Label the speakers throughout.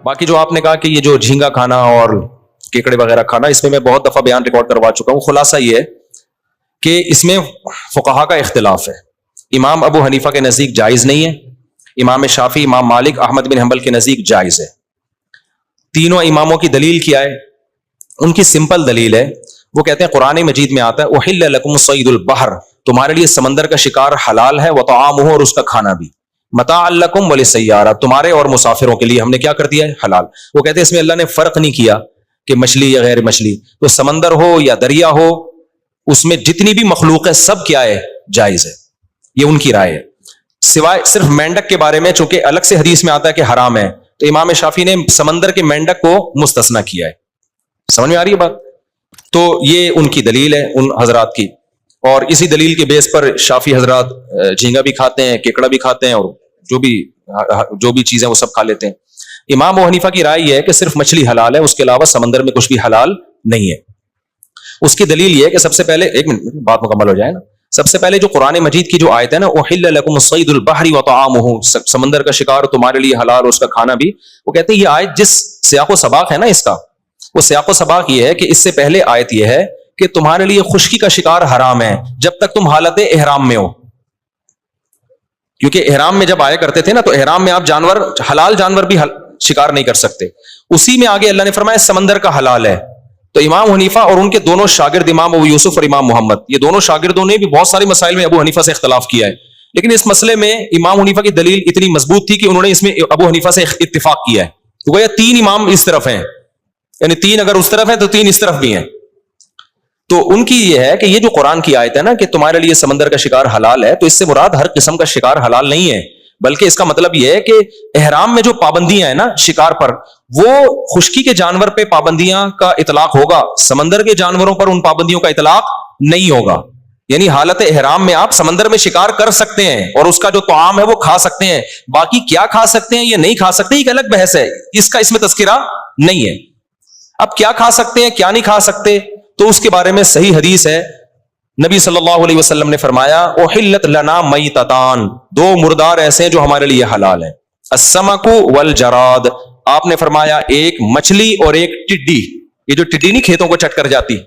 Speaker 1: باقی جو آپ نے کہا کہ یہ جو جھینگا کھانا اور کیکڑے وغیرہ کھانا، اس میں بہت دفعہ بیان ریکارڈ کروا چکا ہوں. خلاصہ یہ ہے کہ اس میں فقہا کا اختلاف ہے. امام ابو حنیفہ کے نزدیک جائز نہیں ہے، امام شافعی، امام مالک، احمد بن حنبل کے نزدیک جائز ہے. تینوں اماموں کی دلیل کیا ہے؟ ان کی سمپل دلیل ہے، وہ کہتے ہیں قرآن مجید میں آتا ہے احل لکم صید البحر، تمہارے لیے سمندر کا شکار حلال ہے، وطعامہ، اور اس کا کھانا بھی، متاع لکم وللسیارہ، تمہارے اور مسافروں کے لیے ہم نے کیا کر دیا ہے؟ حلال. وہ کہتے ہیں اس میں اللہ نے فرق نہیں کیا کہ مچھلی یا غیر مچھلی، تو سمندر ہو یا دریا ہو، اس میں جتنی بھی مخلوق ہے سب کیا ہے؟ جائز ہے. یہ ان کی رائے ہے، سوائے صرف مینڈک کے بارے میں چونکہ الگ سے حدیث میں آتا ہے کہ حرام ہے، تو امام شافعی نے سمندر کے مینڈک کو مستثنی کیا ہے. سمجھ میں آ رہی ہے بات؟ تو یہ ان کی دلیل ہے ان حضرات کی، اور اسی دلیل کے بیس پر شافعی حضرات جھینگا بھی کھاتے ہیں، کیکڑا بھی کھاتے ہیں، اور جو بھی چیزیں وہ سب کھا لیتے ہیں. امام ابو حنیفہ کی رائے یہ ہے کہ صرف مچھلی حلال ہے، اس کے علاوہ سمندر میں کچھ بھی حلال نہیں ہے. اس کی دلیل یہ ہے کہ سب سے پہلے، ایک منٹ بات مکمل ہو جائے نا، سب سے پہلے جو قرآن مجید کی جو آیت ہے نا، احل لکم صید البحر وطعامہ، سمندر کا شکار تمہارے لیے حلال، اس کا کھانا بھی، وہ کہتے ہیں یہ آیت جس سیاق و سباق ہے نا اس کا، وہ سیاق و سباق یہ ہے کہ اس سے پہلے آیت یہ ہے کہ تمہارے لیے خشکی کا شکار حرام ہے جب تک تم حالت احرام میں ہو. کیونکہ احرام میں جب آیا کرتے تھے نا، تو احرام میں آپ جانور، حلال جانور بھی شکار نہیں کر سکتے. اسی میں آگے اللہ نے فرمایا سمندر کا حلال ہے. تو امام حنیفہ اور ان کے دونوں شاگرد امام ابو یوسف اور امام محمد، یہ دونوں شاگردوں نے بھی بہت سارے مسائل میں ابو حنیفہ سے اختلاف کیا ہے، لیکن اس مسئلے میں امام حنیفہ کی دلیل اتنی مضبوط تھی کہ انہوں نے اس میں ابو حنیفہ سے اتفاق کیا ہے. تو گویا تین امام اس طرف ہیں، یعنی تین اگر اس طرف ہیں تو تین اس طرف بھی ہیں. تو ان کی یہ ہے کہ یہ جو قرآن کی آیت ہے نا کہ تمہارے لیے سمندر کا شکار حلال ہے، تو اس سے مراد ہر قسم کا شکار حلال نہیں ہے، بلکہ اس کا مطلب یہ ہے کہ احرام میں جو پابندیاں ہیں نا شکار پر، وہ خشکی کے جانور پہ پابندیاں کا اطلاق ہوگا، سمندر کے جانوروں پر ان پابندیوں کا اطلاق نہیں ہوگا. یعنی حالت احرام میں آپ سمندر میں شکار کر سکتے ہیں اور اس کا جو طعام ہے وہ کھا سکتے ہیں، باقی کیا کھا سکتے ہیں یا نہیں کھا سکتے ایک الگ بحث ہے، اس کا اس میں تذکرہ نہیں ہے. اب کیا کھا سکتے ہیں کیا نہیں کھا سکتے، تو اس کے بارے میں صحیح حدیث ہے. نبی صلی اللہ علیہ وسلم نے فرمایا احلت لنا میتتان، دو مردار ایسے ہیں جو ہمارے لیے حلال ہیں، السمک والجراد. آپ نے فرمایا ایک مچھلی اور ایک ٹڈی، یہ جو ٹڈی نہیں کھیتوں کو چٹ کر جاتی،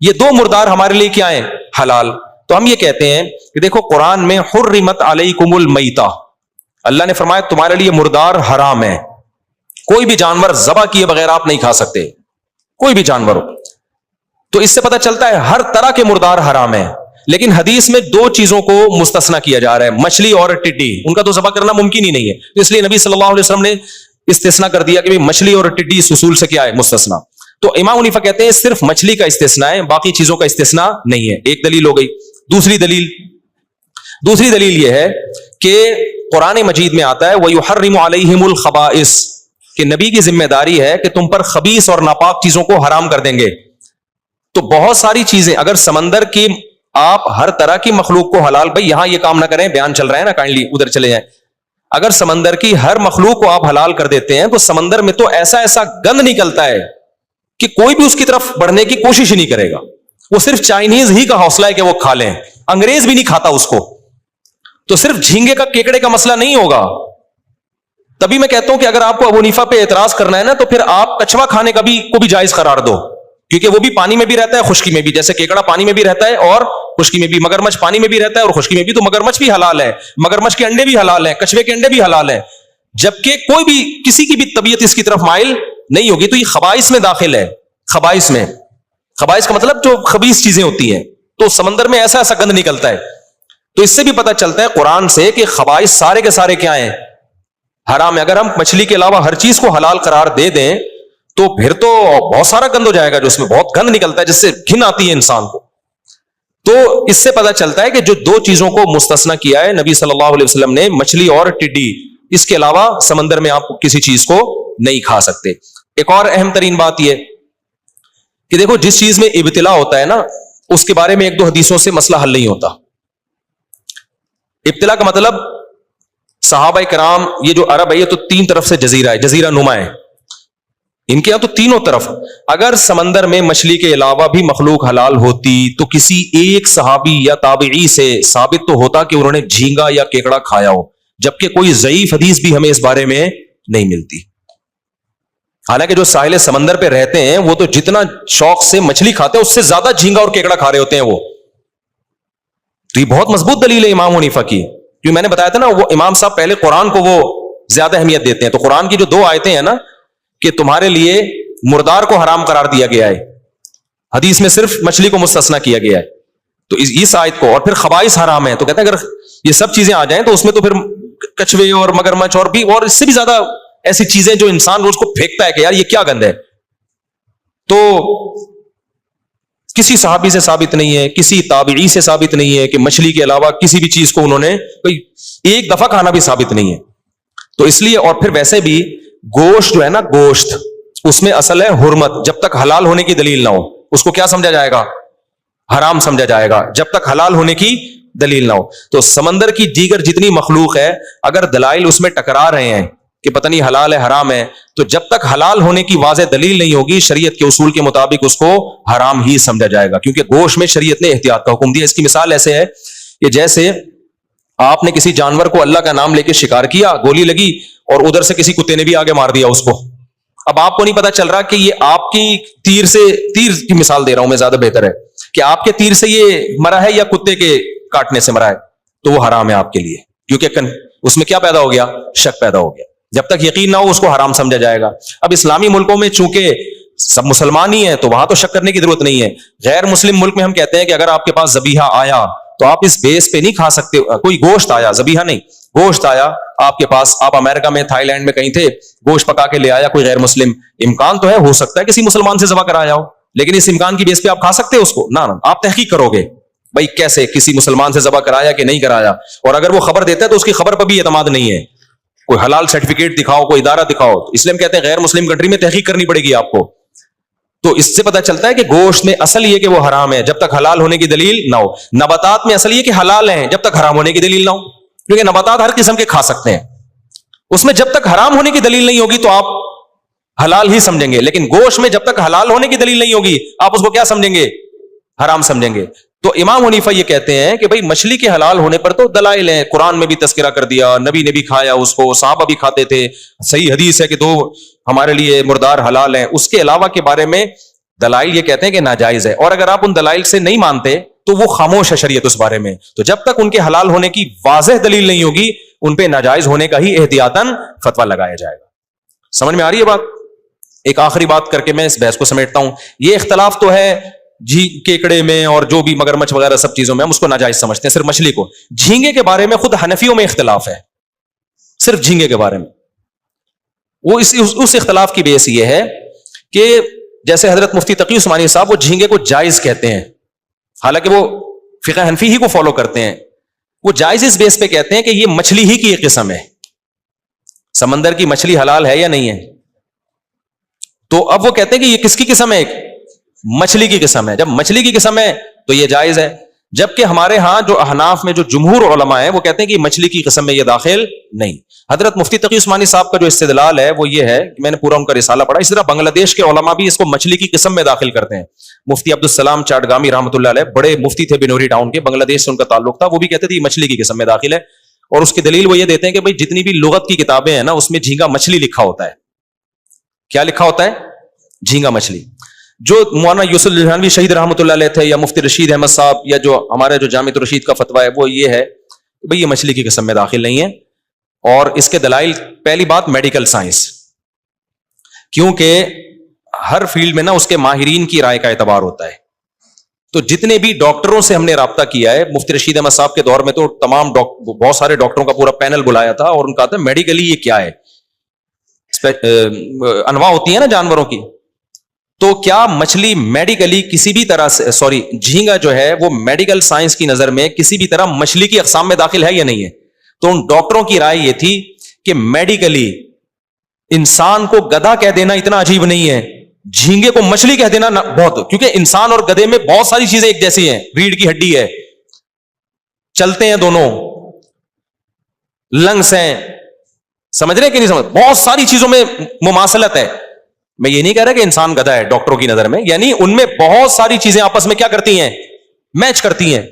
Speaker 1: یہ دو مردار ہمارے لیے کیا ہیں؟ حلال. تو ہم یہ کہتے ہیں کہ دیکھو قرآن میں حرمت علیکم المیتہ، اللہ نے فرمایا تمہارے لیے مردار حرام ہے، کوئی بھی جانور ذبح کیے بغیر آپ نہیں کھا سکتے، کوئی بھی جانور ہو. تو اس سے پتہ چلتا ہے ہر طرح کے مردار حرام ہے. لیکن حدیث میں دو چیزوں کو مستثنی کیا جا رہا ہے، مچھلی اور ٹڈی، ان کا تو ذبح کرنا ممکن ہی نہیں ہے، تو اس لیے نبی صلی اللہ علیہ وسلم نے استثناء کر دیا کہ مچھلی اور ٹڈی اس اصول سے کیا ہے؟ مستثنیٰ. تو امام حنیفہ کہتے ہیں صرف مچھلی کا استثناء ہے، باقی چیزوں کا استثناء نہیں ہے. ایک دلیل ہو گئی. دوسری دلیل یہ ہے کہ قرآن مجید میں آتا ہے وَيُحَرِّمُ عَلَيْهِمُ الْخَبَائِثَ، کہ نبی کی ذمہ داری ہے کہ تم پر خبیث اور ناپاک چیزوں کو حرام کر دیں گے. تو بہت ساری چیزیں، اگر سمندر کی آپ ہر طرح کی مخلوق کو حلال، بھائی یہاں یہ کام نہ کریں، بیان چل رہا ہے نا، کائنڈلی ادھر چلے جائیں. اگر سمندر کی ہر مخلوق کو آپ حلال کر دیتے ہیں تو سمندر میں تو ایسا ایسا گند نکلتا ہے کہ کوئی بھی اس کی طرف بڑھنے کی کوشش ہی نہیں کرے گا. وہ صرف چائنیز ہی کا حوصلہ ہے کہ وہ کھا لیں، انگریز بھی نہیں کھاتا اس کو. تو صرف جھینگے کا کیکڑے کا مسئلہ نہیں ہوگا. تبھی میں کہتا ہوں کہ اگر آپ کو ابو حنیفہ پہ اعتراض کرنا ہے نا، تو پھر آپ کچھوا کھانے کا کو بھی جائز قرار دو، کیونکہ وہ بھی پانی میں بھی رہتا ہے خشکی میں بھی، جیسے کیکڑا پانی میں بھی رہتا ہے اور خشکی میں بھی، مگرمچھ پانی میں بھی رہتا ہے اور خشکی میں بھی، تو مگرمچھ بھی حلال ہے، مگرمچھ کے انڈے بھی حلال ہیں، کچھوے کے انڈے بھی حلال ہیں. جبکہ کوئی بھی کسی کی بھی طبیعت اس کی طرف مائل نہیں ہوگی. تو یہ خبائث میں داخل ہے. خبائث کا مطلب جو خبیث چیزیں ہوتی ہیں، تو سمندر میں ایسا ایسا گند نکلتا ہے. تو اس سے بھی پتہ چلتا ہے قرآن سے کہ خبائث سارے کے سارے کیا ہیں؟ حرام ہے. اگر ہم مچھلی کے علاوہ ہر چیز کو حلال قرار دے دیں تو پھر تو بہت سارا گند ہو جائے گا، جو اس میں بہت گند نکلتا ہے جس سے گھن آتی ہے انسان کو. تو اس سے پتہ چلتا ہے کہ جو دو چیزوں کو مستثنی کیا ہے نبی صلی اللہ علیہ وسلم نے، مچھلی اور ٹڈی، اس کے علاوہ سمندر میں آپ کسی چیز کو نہیں کھا سکتے. ایک اور اہم ترین بات یہ کہ دیکھو جس چیز میں ابتلا ہوتا ہے نا، اس کے بارے میں ایک دو حدیثوں سے مسئلہ حل نہیں ہوتا. ابتلا کا مطلب صحابہ کرام، یہ جو عرب ہے یہ تو تین طرف سے جزیرہ ہے، جزیرہ نما ہے ان کے یہاں، تو تینوں طرف اگر سمندر میں مچھلی کے علاوہ بھی مخلوق حلال ہوتی تو کسی ایک صحابی یا تابعی سے ثابت تو ہوتا کہ انہوں نے جھینگا یا کیکڑا کھایا ہو، جبکہ کوئی ضعیف حدیث بھی ہمیں اس بارے میں نہیں ملتی. حالانکہ جو ساحل سمندر پہ رہتے ہیں وہ تو جتنا شوق سے مچھلی کھاتے ہیں اس سے زیادہ جھینگا اور کیکڑا کھا رہے ہوتے ہیں وہ. تو یہ بہت مضبوط دلیل ہے امام حنیفہ کی. کیوں میں نے بتایا تھا نا, وہ امام صاحب پہلے قرآن کو وہ زیادہ اہمیت دیتے ہیں. تو قرآن کی جو 2 آیتیں ہیں نا کہ تمہارے لیے مردار کو حرام قرار دیا گیا ہے, حدیث میں صرف مچھلی کو مستثنا کیا گیا ہے, تو اس آیت کو, اور پھر خبائث حرام ہے. تو کہتے ہیں اگر یہ سب چیزیں آ جائیں تو اس میں تو پھر کچھوے اور مگرمچھ اور اس سے بھی زیادہ ایسی چیزیں جو انسان روز کو پھینکتا ہے کہ یار یہ کیا گند ہے. تو کسی صحابی سے ثابت نہیں ہے, کسی تابعی سے ثابت نہیں ہے کہ مچھلی کے علاوہ کسی بھی چیز کو انہوں نے کوئی ایک دفعہ کھانا بھی ثابت نہیں ہے. تو اس لیے, اور پھر ویسے بھی گوشت جو ہے نا, گوشت اس میں اصل ہے حرمت. جب تک حلال ہونے کی دلیل نہ ہو اس کو کیا سمجھا جائے گا؟ حرام سمجھا جائے گا, جب تک حلال ہونے کی دلیل نہ ہو. تو سمندر کی دیگر جتنی مخلوق ہے اگر دلائل اس میں ٹکرا رہے ہیں کہ پتہ نہیں حلال ہے حرام ہے, تو جب تک حلال ہونے کی واضح دلیل نہیں ہوگی شریعت کے اصول کے مطابق اس کو حرام ہی سمجھا جائے گا, کیونکہ گوشت میں شریعت نے احتیاط کا حکم دیا. اس کی مثال ایسے ہے کہ جیسے آپ نے کسی جانور کو اللہ کا نام لے کے شکار کیا, گولی لگی اور ادھر سے کسی کتے نے بھی آگے مار دیا اس کو. اب آپ کو نہیں پتا چل رہا کہ یہ آپ کی تیر کی مثال دے رہا ہوں میں, زیادہ بہتر ہے کہ آپ کے تیر سے یہ مرا ہے یا کتے کے کاٹنے سے مرا ہے, تو وہ حرام ہے آپ کے لیے, کیونکہ اس میں کیا پیدا ہو گیا؟ شک پیدا ہو گیا. جب تک یقین نہ ہو اس کو حرام سمجھا جائے گا. اب اسلامی ملکوں میں چونکہ سب مسلمان ہی ہیں تو وہاں تو شک کرنے کی ضرورت نہیں ہے. غیر مسلم ملک میں ہم کہتے ہیں کہ اگر آپ کے پاس ذبیحہ آیا تو آپ اس بیس پہ نہیں کھا سکتے. کوئی گوشت آیا, ذبیحہ نہیں, گوشت آیا آپ کے پاس, آپ امریکہ میں, تھائی لینڈ میں کہیں تھے, گوشت پکا کے لے آیا کوئی غیر مسلم, امکان تو ہے, ہو سکتا ہے کسی مسلمان سے ذبح کرایا ہو, لیکن اس امکان کی بیس پہ آپ کھا سکتے اس کو؟ نہ, آپ تحقیق کرو گے بھائی کیسے کسی مسلمان سے ذبح کرایا کہ نہیں کرایا, اور اگر وہ خبر دیتا ہے تو اس کی خبر پر بھی اعتماد نہیں ہے. کوئی حلال سرٹیفکیٹ دکھاؤ, کوئی ادارہ دکھاؤ. اس لیے ہم کہتے ہیں غیر مسلم کنٹری میں تحقیق کرنی پڑے گی آپ کو. تو اس سے پتہ چلتا ہے کہ گوشت میں اصل یہ کہ وہ حرام ہے جب تک حلال ہونے کی دلیل نہ ہو. نباتات میں اصل یہ کہ حلال ہیں جب تک حرام ہونے کی دلیل نہ ہو, کیونکہ نباتات ہر قسم کے کھا سکتے ہیں. اس میں جب تک حرام ہونے کی دلیل نہیں ہوگی تو آپ حلال ہی سمجھیں گے, لیکن گوشت میں جب تک حلال ہونے کی دلیل نہیں ہوگی آپ اس کو کیا سمجھیں گے؟ حرام سمجھیں گے. تو امام حنیفہ یہ کہتے ہیں کہ بھئی مچھلی کے حلال ہونے پر تو دلائل ہیں, قرآن میں بھی تذکرہ کر دیا, نبی نے بھی کھایا اس کو, صحابہ بھی کھاتے تھے, صحیح حدیث ہے کہ 2 ہمارے لیے مردار حلال ہیں. اس کے علاوہ کے بارے میں دلائل یہ کہتے ہیں کہ ناجائز ہے, اور اگر آپ ان دلائل سے نہیں مانتے تو وہ خاموش ہے شریعت اس بارے میں. تو جب تک ان کے حلال ہونے کی واضح دلیل نہیں ہوگی ان پہ ناجائز ہونے کا ہی احتیاطاً فتویٰ لگایا جائے گا. سمجھ میں آ رہی ہے بات؟ ایک آخری بات کر کے میں اس بحث کو سمیٹتا ہوں. یہ اختلاف تو ہے کیکڑے میں اور جو بھی مگرمچھ وغیرہ سب چیزوں میں ہم اس کو ناجائز سمجھتے ہیں, صرف مچھلی کو. جھینگے کے بارے میں خود حنفیوں میں اختلاف ہے, صرف جھینگے کے بارے میں. وہ اس اختلاف کی بیس یہ ہے کہ جیسے حضرت مفتی تقی عثمانی صاحب وہ جھینگے کو جائز کہتے ہیں, حالانکہ وہ فقہ حنفی ہی کو فالو کرتے ہیں. وہ جائز اس بیس پہ کہتے ہیں کہ یہ مچھلی ہی کی ایک قسم ہے. سمندر کی مچھلی حلال ہے یا نہیں ہے؟ تو اب وہ کہتے ہیں کہ یہ کس کی قسم ہے؟ ایک مچھلی کی قسم ہے. جب مچھلی کی قسم ہے تو یہ جائز ہے, جبکہ ہمارے ہاں جو احناف میں جو جمہور علماء ہیں وہ کہتے ہیں کہ مچھلی کی قسم میں یہ داخل نہیں. حضرت مفتی تقی عثمانی صاحب کا جو استدلال ہے وہ یہ ہے کہ میں نے پورا ان کا رسالہ پڑھا. اس طرح بنگلہ دیش کے علماء بھی اس کو مچھلی کی قسم میں داخل کرتے ہیں. مفتی عبدالسلام چاٹگامی رحمۃ اللہ علیہ, بڑے مفتی تھے بنوری ٹاؤن کے, بنگلہ دیش سے ان کا تعلق تھا, وہ بھی کہتے تھے یہ مچھلی کی قسم میں داخل ہے. اور اس کی دلیل وہ یہ دیتے ہیں کہ بھائی جتنی بھی لغت کی کتابیں ہیں نا اس میں جھینگا مچھلی لکھا ہوتا ہے. کیا لکھا ہوتا ہے؟ جھینگا مچھلی. جو مولانا یوسف الجہانوی شہید رحمۃ اللہ علیہ تھے, یا مفتی رشید احمد صاحب, یا جو ہمارے جو جامع الرشید کا فتویٰ ہے وہ یہ ہے کہ بھئی یہ مچھلی کی قسم میں داخل نہیں ہے. اور اس کے دلائل, پہلی بات میڈیکل سائنس, کیونکہ ہر فیلڈ میں نا اس کے ماہرین کی رائے کا اعتبار ہوتا ہے. تو جتنے بھی ڈاکٹروں سے ہم نے رابطہ کیا ہے, مفتی رشید احمد صاحب کے دور میں تو تمام بہت سارے ڈاکٹروں کا پورا پینل بلایا تھا اور ان کا تھا میڈیکلی یہ کیا ہے. انواع ہوتی ہیں نا جانوروں کی, تو کیا مچھلی میڈیکلی کسی بھی طرح سے, جھینگا جو ہے وہ میڈیکل سائنس کی نظر میں کسی بھی طرح مچھلی کی اقسام میں داخل ہے یا نہیں ہے؟ تو ان ڈاکٹروں کی رائے یہ تھی کہ میڈیکلی انسان کو گدھا کہہ دینا اتنا عجیب نہیں ہے, جھینگے کو مچھلی کہہ دینا بہت, کیونکہ انسان اور گدھے میں بہت ساری چیزیں ایک جیسی ہیں. ریڑھ کی ہڈی ہے, چلتے ہیں دونوں, لنگس ہیں, سمجھ رہے ہیں کہ نہیں سمجھ, بہت ساری چیزوں میں مماثلت ہے. میں یہ نہیں کہہ رہا کہ انسان گدھا ہے ڈاکٹروں کی نظر میں, یعنی ان میں بہت ساری چیزیں آپس میں کیا کرتی ہیں؟ میچ کرتی ہیں.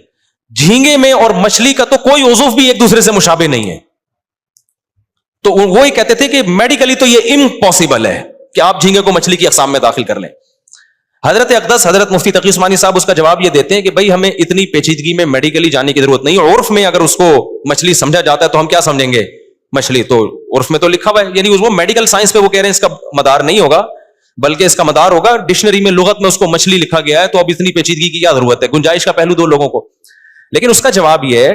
Speaker 1: جھینگے میں اور مچھلی کا تو کوئی عضو بھی ایک دوسرے سے مشابہ نہیں ہے. تو وہی کہتے تھے کہ میڈیکلی تو یہ امپاسبل ہے کہ آپ جھینگے کو مچھلی کی اقسام میں داخل کر لیں. حضرت اقدس حضرت مفتی تقی عثمانی صاحب اس کا جواب یہ دیتے ہیں کہ بھائی ہمیں اتنی پیچیدگی میں میڈیکلی جانے کی ضرورت نہیں. عرف میں اگر اس کو مچھلی سمجھا جاتا ہے تو ہم کیا سمجھیں گے مچھلی, تو عرف میں تو لکھا ہوا ہے, یعنی وہ میڈیکل سائنس پہ وہ کہہ رہے ہیں اس کا مدار نہیں ہوگا, بلکہ اس کا مدار ہوگا ڈکشنری میں, لغت میں اس کو مچھلی لکھا گیا ہے, تو اب اتنی پیچیدگی کی کیا ضرورت ہے, گنجائش کا پہلو دو لوگوں کو. لیکن اس کا جواب یہ ہے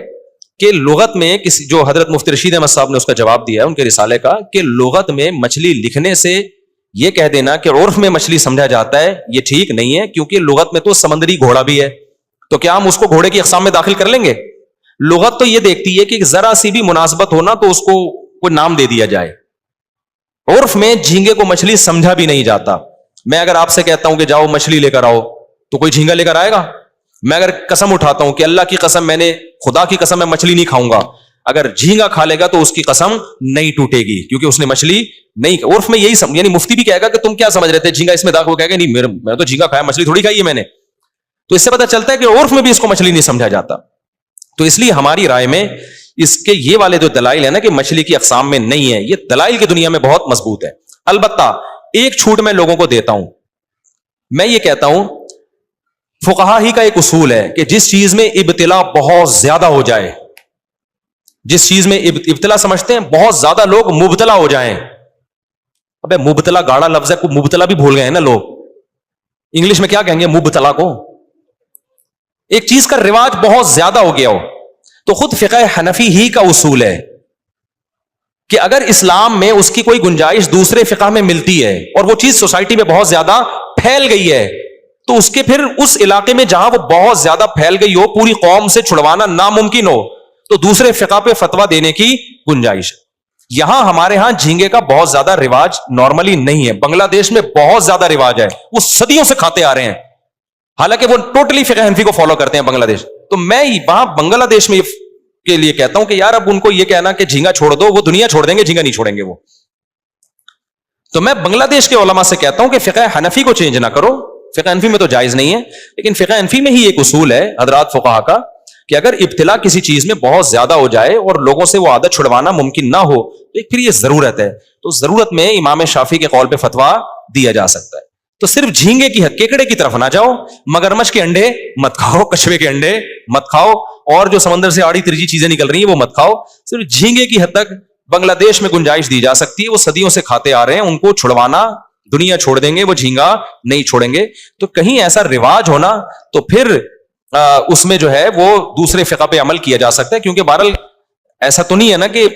Speaker 1: کہ لغت میں کسی, جو حضرت مفتی رشید احمد صاحب نے اس کا جواب دیا ہے ان کے رسالے کا, کہ لغت میں مچھلی لکھنے سے یہ کہہ دینا کہ عرف میں مچھلی سمجھا جاتا ہے یہ ٹھیک نہیں ہے, کیونکہ لغت میں تو سمندری گھوڑا بھی ہے, تو کیا ہم اس کو گھوڑے کی اقسام میں داخل کر لیں گے؟ لغت تو یہ دیکھتی ہے کہ ذرا سی بھی مناسبت ہونا تو اس کو کوئی نام دے دیا جائے. عرف میں جھینگے کو مچھلی سمجھا بھی نہیں جاتا. میں اگر آپ سے کہتا ہوں کہ جاؤ مچھلی لے کر آؤ, تو کوئی جھینگا لے کر آئے گا؟ میں اگر قسم اٹھاتا ہوں کہ اللہ کی قسم, میں نے خدا کی قسم میں مچھلی نہیں کھاؤں گا, اگر جھینگا کھا لے گا تو اس کی قسم نہیں ٹوٹے گی, کیونکہ اس نے مچھلی نہیں. عرف میں یہی یعنی مفتی بھی کہے گا کہ تم کیا سمجھ رہے تھے جھینگا اس میں داخل, کہے گا نہیں میں تو جھینگا کھایا, مچھلی تھوڑی کھائی ہے میں نے. تو اس سے پتہ چلتا ہے کہ عرف میں بھی اس کو مچھلی نہیں سمجھا جاتا. تو اس لیے ہماری رائے میں اس کے یہ والے جو دلائل ہیں نا کہ مچھلی کی اقسام میں نہیں ہے, یہ دلائل کی دنیا میں بہت مضبوط ہے. البتہ ایک چھوٹ میں لوگوں کو دیتا ہوں, میں یہ کہتا ہوں فقہا ہی کا ایک اصول ہے کہ جس چیز میں ابتلا بہت زیادہ ہو جائے, جس چیز میں ابتلا سمجھتے ہیں بہت زیادہ لوگ مبتلا ہو جائیں. ابے مبتلا گاڑا لفظ ہے, مبتلا بھی بھول گئے ہیں نا لوگ, انگلش میں کیا کہیں گے مبتلا کو. ایک چیز کا رواج بہت زیادہ ہو گیا ہو, تو خود فقہ حنفی ہی کا اصول ہے کہ اگر اسلام میں اس کی کوئی گنجائش دوسرے فقہ میں ملتی ہے اور وہ چیز سوسائٹی میں بہت زیادہ پھیل گئی ہے, تو اس کے پھر اس علاقے میں جہاں وہ بہت زیادہ پھیل گئی ہو, پوری قوم سے چھڑوانا ناممکن ہو, تو دوسرے فقہ پہ فتویٰ دینے کی گنجائش ہے. یہاں ہمارے ہاں جھینگے کا بہت زیادہ رواج نارملی نہیں ہے, بنگلہ دیش میں بہت زیادہ رواج ہے, وہ صدیوں سے کھاتے آ رہے ہیں, حالانکہ وہ ٹوٹلی فقہ حنفی کو فالو کرتے ہیں بنگلہ دیش. تو میں وہاں بنگلہ دیش میں کے لیے کہتا ہوں کہ یار اب ان کو یہ کہنا کہ جھینگا چھوڑ دو, وہ دنیا چھوڑ دیں گے, جھینگا نہیں چھوڑیں گے وہ. تو میں بنگلہ دیش کے علماء سے کہتا ہوں کہ فقہ حنفی کو چینج نہ کرو, فقہ حنفی میں تو جائز نہیں ہے, لیکن فقہ حنفی میں ہی ایک اصول ہے حضرات فقہا کا کہ اگر ابتلا کسی چیز میں بہت زیادہ ہو جائے اور لوگوں سے وہ عادت چھڑوانا ممکن نہ ہو, تو پھر یہ ضرورت ہے, تو ضرورت میں امام شافعی کے قول پہ فتویٰ دیا جا سکتا ہے. تو صرف جھینگے کی کیکڑے کی طرف نہ جاؤ, مگرمچھ کے انڈے مت کھاؤ, کچھوے کے انڈے مت کھاؤ, اور جو سمندر سے آڑی ترجی چیزیں نکل رہی ہیں وہ مت کھاؤ. صرف جھینگے کی حد تک بنگلہ دیش میں گنجائش دی جا سکتی ہے, وہ صدیوں سے کھاتے آ رہے ہیں, ان کو چھڑوانا دنیا چھوڑ دیں گے, وہ جھینگا نہیں چھوڑیں گے. تو کہیں ایسا رواج ہونا تو پھر اس میں جو ہے وہ دوسرے فقہ پہ عمل کیا جا سکتا ہے, کیونکہ بہرحال ایسا تو نہیں ہے نا کہ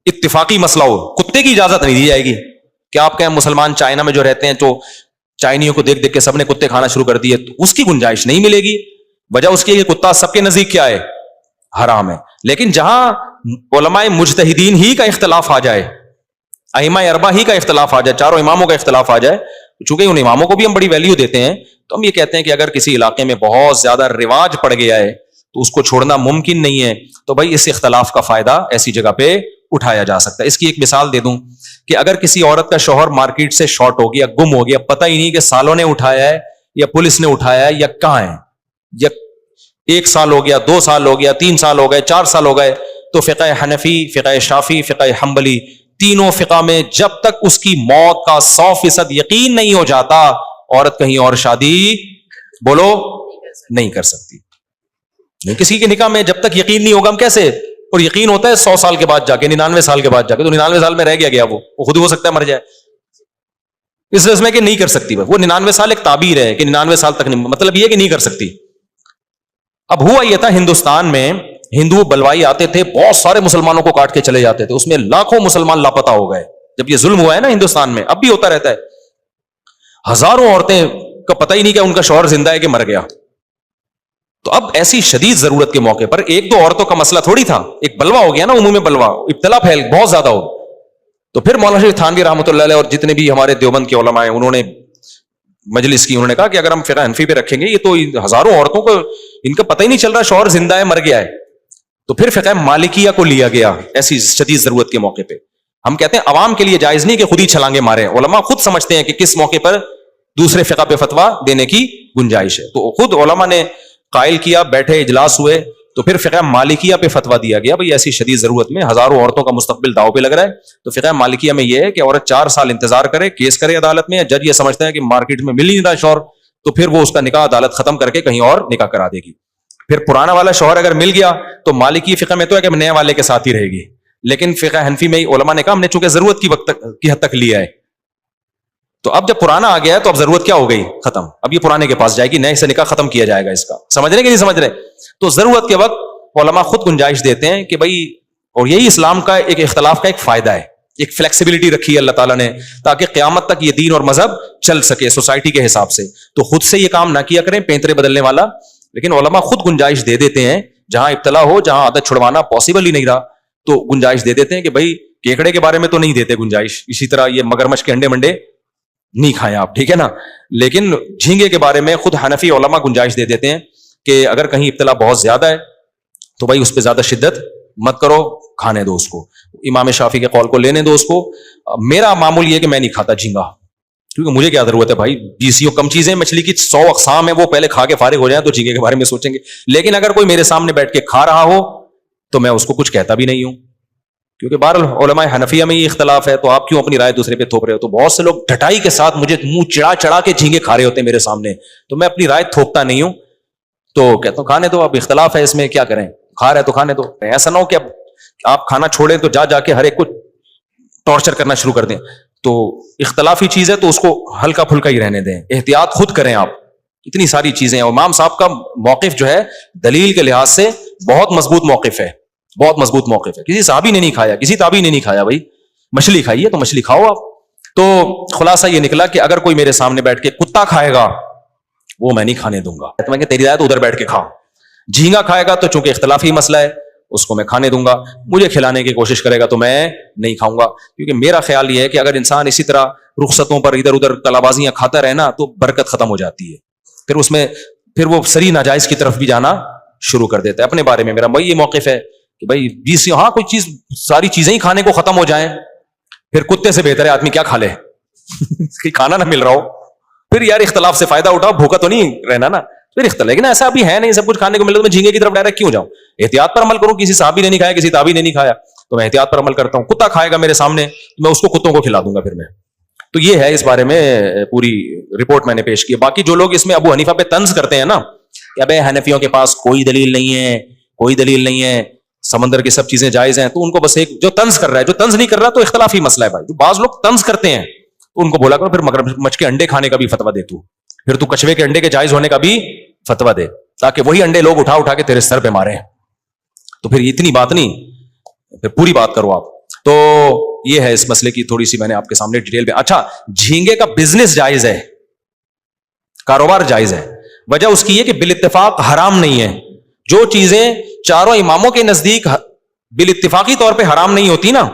Speaker 1: اتفاقی مسئلہ ہو, کتے کی اجازت نہیں دی جائے گی. کیا آپ کہیں مسلمان چائنا میں جو رہتے ہیں تو چائنیوں کو دیکھ دیکھ کے سب نے کتے کھانا شروع کر دیے, تو اس کی گنجائش نہیں ملے گی. وجہ اس کی کہ کتا سب کے نزدیک کیا ہے, حرام ہے. لیکن جہاں علماء مجتہدین ہی کا اختلاف آ جائے, ائمہ اربعہ ہی کا اختلاف آ جائے, چاروں اماموں کا اختلاف آ جائے, چونکہ ان اماموں کو بھی ہم بڑی ویلیو دیتے ہیں, تو ہم یہ کہتے ہیں کہ اگر کسی علاقے میں بہت زیادہ رواج پڑ گیا ہے تو اس کو چھوڑنا ممکن نہیں ہے, تو بھائی اس اختلاف کا فائدہ ایسی جگہ پہ اٹھایا جا سکتا ہے. اس کی ایک مثال دے دوں کہ اگر کسی عورت کا شوہر مارکیٹ سے شارٹ ہو گیا, گم ہو گیا, پتہ ہی نہیں کہ سالوں نے اٹھایا ہے یا پولیس نے اٹھایا ہے یا کہاں ہے, یا 1 سال ہو گیا, 2 سال ہو گیا, 3 سال ہو گئے, 4 سال ہو گئے, تو فقہ حنفی, فقہ شافعی, فقہ حنبلی, تینوں فقہ میں جب تک اس کی موت کا 100% یقین نہیں ہو جاتا, عورت کہیں اور شادی بولو نہیں کر سکتی. کسی کے نکاح میں جب تک یقین نہیں ہوگا, ہم کیسے, اور یقین ہوتا ہے 100 سال کے بعد جا کے, 99 سال کے بعد جا کے, تو 99 سال میں رہ گیا وہ خود ہو سکتا ہے مر جائے, اس وجہ میں کہ نہیں کر سکتی. وہ 99 سال ایک تعبیر ہے کہ 99 سال تک نہیں, مطلب یہ کہ نہیں کر سکتی. اب ہوا یہ تھا ہندوستان میں ہندو بلوائی آتے تھے, بہت سارے مسلمانوں کو کاٹ کے چلے جاتے تھے, اس میں لاکھوں مسلمان لاپتہ ہو گئے. جب یہ ظلم ہوا ہے نا ہندوستان میں, اب بھی ہوتا رہتا ہے, ہزاروں عورتیں کا پتہ ہی نہیں کہ ان کا شوہر زندہ ہے کہ مر گیا. تو اب ایسی شدید ضرورت کے موقع پر 1-2 عورتوں کا مسئلہ تھوڑی تھا, ایک بلوا ہو گیا نا, عمومی بلوا, ابتلا پھیل بہت زیادہ ہو. تو پھر مولانا شریف تھانوی رحمۃ اللہ علیہ اور جتنے بھی ہمارے دیوبند کے علماء ہیں, انہوں نے مجلس کی, انہوں نے کہا کہ اگر ہم فقہ حنفی پہ رکھیں گے, یہ تو ہزاروں عورتوں کو ان کا پتہ ہی نہیں چل رہا شوہر زندہ ہے مر گیا ہے. تو پھر فقہ مالکیہ کو لیا گیا ایسی شدید ضرورت کے موقع پہ. ہم کہتے ہیں عوام کے لیے جائز نہیں کہ خود ہی چھلانگے مارے, علماء خود سمجھتے ہیں کہ کس موقع پر دوسرے فقہ پہ فتویٰ دینے کی گنجائش ہے. تو خود علماء نے قائل کیا, بیٹھے اجلاس ہوئے, تو پھر فقہ مالکیہ پہ فتویٰ دیا گیا بھائی ایسی شدید ضرورت میں ہزاروں عورتوں کا مستقبل داؤ پہ لگ رہا ہے، تو فقہ مالکیہ میں یہ ہے کہ عورت 4 سال انتظار کرے، کیس کرے عدالت میں، جج یہ سمجھتا ہے کہ مارکیٹ میں مل نہیں رہا شوہر، تو پھر وہ اس کا نکاح عدالت ختم کر کے کہیں اور نکاح کرا دے گی. پھر پرانا والا شوہر اگر مل گیا تو مالکی فقہ میں تو ہے کہ نئے والے کے ساتھ ہی رہے گی، لیکن فقہ حنفی میں علماء نے کہا ہم نے چونکہ ضرورت کی وقت کی حد تک لیا ہے، تو اب جب پرانا آ گیا ہے تو اب ضرورت کیا ہو گئی؟ ختم. اب یہ پرانے کے پاس جائے گی، نئے سے نکاح ختم کیا جائے گا اس کا. سمجھ رہے کہ نہیں سمجھ رہے؟ تو ضرورت کے وقت علماء خود گنجائش دیتے ہیں کہ بھائی، اور یہی اسلام کا ایک اختلاف کا ایک فائدہ ہے، ایک فلیکسیبلٹی رکھی ہے اللہ تعالیٰ نے تاکہ قیامت تک یہ دین اور مذہب چل سکے سوسائٹی کے حساب سے. تو خود سے یہ کام نہ کیا کریں پینترے بدلنے والا، لیکن علماء خود گنجائش دے دیتے ہیں جہاں ابتلا ہو، جہاں عادت چھڑوانا پاسبل ہی نہیں رہا تو گنجائش دے دیتے ہیں کہ بھائی کیکڑے کے بارے میں تو نہیں دیتے گنجائش، اسی طرح یہ مگرمچھ کے انڈے منڈے نہیں کھائیں آپ، ٹھیک ہے نا، لیکن جھینگے کے بارے میں خود حنفی علماء گنجائش دے دیتے ہیں کہ اگر کہیں ابتلا بہت زیادہ ہے تو بھائی اس پہ زیادہ شدت مت کرو، کھانے دو اس کو. امام شافعی کے قول کو لینے دو اس کو. میرا معمول یہ کہ میں نہیں کھاتا جھینگا، کیونکہ مجھے کیا ضرورت ہے بھائی، 20 کم چیزیں، مچھلی کی 100 اقسام ہیں، وہ پہلے کھا کے فارغ ہو جائیں تو جھینگے کے بارے میں سوچیں گے. لیکن اگر کوئی میرے سامنے بیٹھ کے کھا رہا ہو تو میں اس کو کچھ کہتا بھی نہیں ہوں، کیونکہ بہرحال علماء حنفیہ میں یہ اختلاف ہے، تو آپ کیوں اپنی رائے دوسرے پہ تھوپ رہے ہو؟ تو بہت سے لوگ ڈھٹائی کے ساتھ مجھے منہ چڑا چڑا کے جھینگے کھا رہے ہوتے ہیں میرے سامنے، تو میں اپنی رائے تھوپتا نہیں ہوں، تو کہتا ہوں کھانے دو، اب اختلاف ہے اس میں کیا کریں، کھا رہے تو کھانے دو. ایسا نہ ہو کہ اب آپ کھانا چھوڑیں تو جا کے ہر ایک کو ٹارچر کرنا شروع کر دیں. تو اختلافی چیز ہے تو اس کو ہلکا پھلکا ہی رہنے دیں، احتیاط خود کریں آپ. اتنی ساری چیزیں ہیں. امام صاحب کا موقف جو ہے دلیل کے لحاظ سے بہت مضبوط موقف ہے، بہت مضبوط موقف ہے. کسی صحابی نے نہیں کھایا، کسی تابعی نے نہیں کھایا، بھائی مچھلی کھائی ہے تو مچھلی کھاؤ آپ. تو خلاصہ یہ نکلا کہ اگر کوئی میرے سامنے بیٹھ کے کتا کھائے گا وہ میں نہیں کھانے دوں گا، تو میں کہ تیری رائے تو ادھر بیٹھ کے کھا. جھینگا کھائے گا تو چونکہ اختلافی مسئلہ ہے اس کو میں کھانے دوں گا، مجھے کھلانے کی کوشش کرے گا تو میں نہیں کھاؤں گا. کیونکہ میرا خیال یہ ہے کہ اگر انسان اسی طرح رخصتوں پر ادھر ادھر کلابازیاں کھاتا رہے نا تو برکت ختم ہو جاتی ہے، پھر اس میں پھر وہ سری ناجائز کی طرف بھی جانا شروع کر دیتا ہے. اپنے بارے میں میرا بھائی یہ موقف ہے کہ بھائی 20 ہاں کوئی چیز ساری چیزیں ہی کھانے کو ختم ہو جائیں، پھر کتے سے بہتر ہے آدمی کیا کھا لے کھانا نہ مل رہا ہو، پھر یار اختلاف سے فائدہ اٹھاؤ، بھوکا تو نہیں رہنا نا، پھر اختلاف. لیکن ایسا ابھی ہے نہیں، سب کچھ کھانے کو مل رہا تو میں جھینگے کی طرف ڈائریکٹ کیوں جاؤں؟ احتیاط پر عمل کروں. کسی صحابی نے نہیں کھایا، کسی تابعی نے نہیں کھایا تو میں احتیاط پر عمل کرتا ہوں. کتا کھائے گا میرے سامنے تو میں اس کو کتوں کو کھلا دوں گا پھر میں. تو یہ ہے اس بارے میں پوری رپورٹ میں نے پیش کی. باقی جو لوگ اس میں ابو حنیفہ پہ طنز کرتے ہیں نا کہ ابے حنفیوں کے پاس کوئی دلیل نہیں ہے، کوئی دلیل نہیں ہے، سمندر کی سب چیزیں جائز ہیں، تو ان کو بس ایک جو طنز کر رہا ہے، جو طنز نہیں کر رہا تو اختلافی مسئلہ ہے بھائی. جو بعض لوگ طنز کرتے ہیں تو ان کو بولا کرو پھر مگرمچھ کے انڈے کھانے کا بھی فتویٰ دے، تو پھر تو کچھوے کے انڈے کے جائز ہونے کا بھی فتویٰ دے، تاکہ وہی انڈے لوگ اٹھا اٹھا کے تیرے سر پہ مارے. تو پھر اتنی بات نہیں، پھر پوری بات کرو آپ. تو یہ ہے اس مسئلے کی تھوڑی سی میں نے آپ کے سامنے ڈیٹیل میں. اچھا، جھینگے کا بزنس جائز ہے، کاروبار جائز ہے. وجہ اس کی یہ کہ بالاتفاق حرام نہیں ہے. جو چیزیں چاروں اماموں کے نزدیک بالاتفاقی طور پہ حرام نہیں ہوتی نا،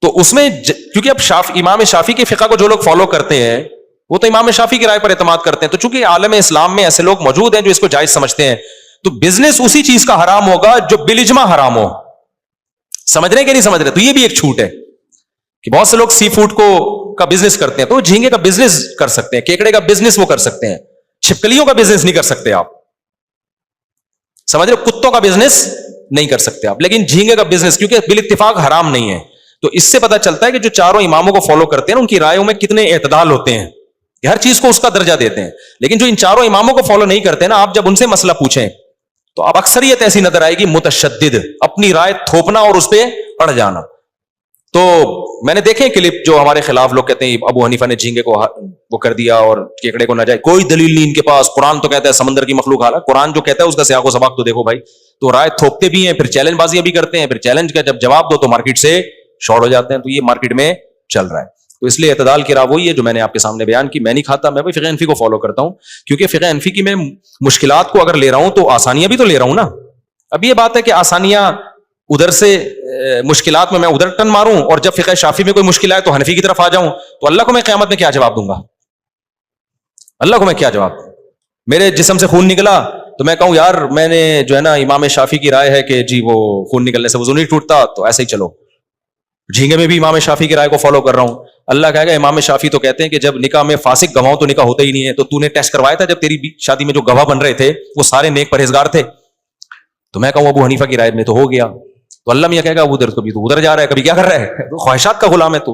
Speaker 1: تو اس میں کیونکہ اب امام شافعی کے فقہ کو جو لوگ فالو کرتے ہیں وہ تو امام شافعی کی رائے پر اعتماد کرتے ہیں. تو چونکہ عالم اسلام میں ایسے لوگ موجود ہیں جو اس کو جائز سمجھتے ہیں، تو بزنس اسی چیز کا حرام ہوگا جو بالاجماع حرام ہو. سمجھ رہے ہیں کہ نہیں سمجھ رہے؟ تو یہ بھی ایک چھوٹ ہے کہ بہت سے لوگ سی فوڈ کا بزنس کرتے ہیں، تو جھینگے کا بزنس کر سکتے ہیں، کیکڑے کا بزنس وہ کر سکتے ہیں، چھپکلیوں کا بزنس نہیں کر سکتے آپ. سمجھ رہے؟ کتوں کا بزنس نہیں کر سکتے آپ، لیکن جھینگے کا بزنس کیونکہ بالاتفاق حرام نہیں ہے. تو اس سے پتہ چلتا ہے کہ جو چاروں اماموں کو فالو کرتے ہیں ان کی رائےوں میں کتنے اعتدال ہوتے ہیں، ہر چیز کو اس کا درجہ دیتے ہیں. لیکن جو ان چاروں اماموں کو فالو نہیں کرتے نا، آپ جب ان سے مسئلہ پوچھیں تو اب اکثریت ایسی نظر آئے گی متشدد، اپنی رائے تھوپنا اور اس پہ اڑ جانا. تو میں نے دیکھے کلپ جو ہمارے خلاف لوگ کہتے ہیں ابو حنیفہ نے جھینگے کو وہ کر دیا اور کیکڑے کو نہ جائے، کوئی دلیل نہیں ان کے پاس. قرآن تو کہتا ہے سمندر کی مخلوق حالا، قرآن جو کہتا ہے اس کا سیاق و سباق تو دیکھو بھائی. تو رائے تھوپتے بھی ہیں، پھر چیلنج بازیاں بھی کرتے ہیں، پھر چیلنج کا جب جواب دو تو مارکیٹ سے شارٹ ہو جاتے ہیں. تو یہ مارکیٹ میں چل رہا ہے. تو اس لیے اعتدال کی راہ وہی ہے جو میں نے آپ کے سامنے بیان کی. میں نہیں کھاتا، میں بھی فقہ حنفی کو فالو کرتا ہوں، کیونکہ فقہ حنفی کی میں مشکلات کو اگر لے رہا ہوں تو آسانیاں بھی تو لے رہا ہوں نا. اب یہ بات ہے کہ آسانیاں ادھر سے مشکلات میں ادھر ٹن ماروں، اور جب فقہ شافعی میں کوئی مشکل آئے تو حنفی کی طرف آ جاؤں، تو اللہ کو میں قیامت میں کیا جواب دوں گا؟ اللہ کو میں کیا جواب دوں؟ میرے جسم سے خون نکلا تو میں کہوں یار میں نے جو ہے نا امام شافعی کی رائے ہے کہ جی وہ خون نکلنے سے وضو نہیں ٹوٹتا، تو ایسے ہی چلو. جھینگے میں بھی امام شافعی کی رائے کو فالو کر رہا ہوں. اللہ کہے گا امام شافعی تو کہتے ہیں کہ جب نکاح میں فاسق گواہ تو نکاح ہوتا ہی نہیں ہے. تو نے ٹیسٹ کروایا تھا جب تیری شادی میں جو گواہ بن رہے تھے وہ سارے نیک پرہیزگار تھے؟ تو میں کہوں ابو حنیفہ کی رائے میں تو ہو گیا, تو اللہ میاں کہے گا ادھر کبھی تو ادھر جا رہا ہے, کبھی کیا کر رہا ہے, تو خواہشات کا غلام ہے تو.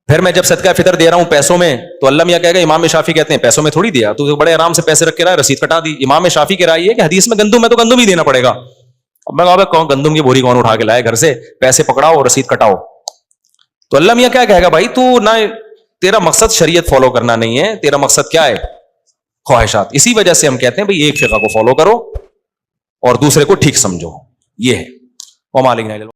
Speaker 1: پھر میں جب صدقہ فطر دے رہا ہوں پیسوں میں, تو اللہ میاں کہے گا امام شافعی کہتے ہیں پیسوں میں تھوڑی دیا, تو بڑے آرام سے پیسے رکھ کے رہا ہے, رسید کٹا دی. امام شافعی کی رائے ہے کہ حدیث میں گندم ہے تو گندم ہی دینا پڑے گا. اب میں کہا کون گندم کی بوری کون اٹھا کے لائے گھر سے, پیسے پکڑاؤ اور رسید کٹاؤ. تو اللہ میاں کیا کہے گا, بھائی تو نہ تیرا مقصد شریعت فالو کرنا نہیں ہے, تیرا مقصد کیا ہے, خواہشات. اسی وجہ سے ہم کہتے ہیں بھائی ایک فقہ کو فالو کرو اور دوسرے کو ٹھیک سمجھو, یہ ہے.